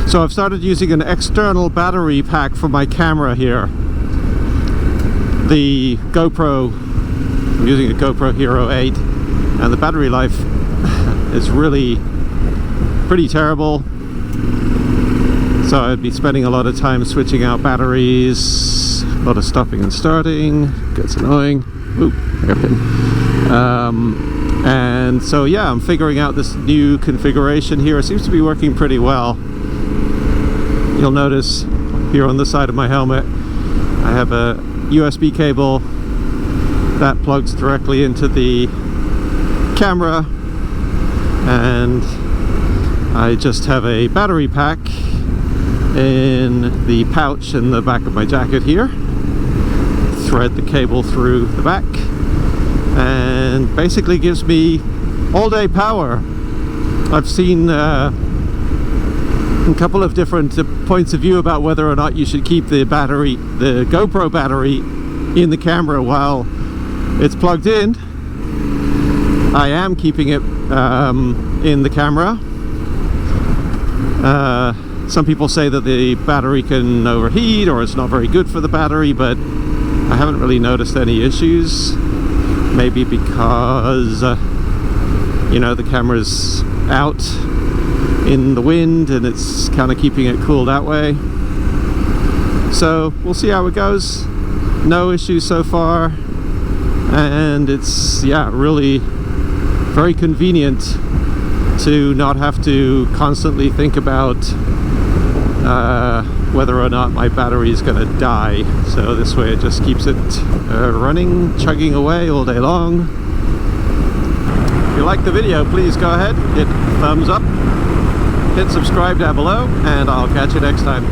So I've started using an external battery pack for my camera here. The GoPro, I'm using a GoPro Hero 8, and the battery life is really pretty terrible. So I'd be spending a lot of time switching out batteries, a lot of stopping and starting, gets annoying. Oop, hairpin. And so yeah, I'm figuring out this new configuration here. It seems to be working pretty well. You'll notice here on the side of my helmet I have a USB cable that plugs directly into the camera, and I just have a battery pack in the pouch in the back of my jacket here. Thread the cable through the back and basically gives me all-day power. I've seen a couple of different points of view about whether or not you should keep the battery, the GoPro battery, in the camera while it's plugged in. I am keeping it in the camera. Some people say that the battery can overheat or it's not very good for the battery, but I haven't really noticed any issues. Maybe because you know, the camera's out in the wind and it's kind of keeping it cool that way. So we'll see how it goes. No issues so far, and it's, yeah, really very convenient to not have to constantly think about whether or not my battery is going to die. So this way it just keeps it running, chugging away all day long. If you like the video, please go ahead, hit thumbs up, hit subscribe down below, and I'll catch you next time.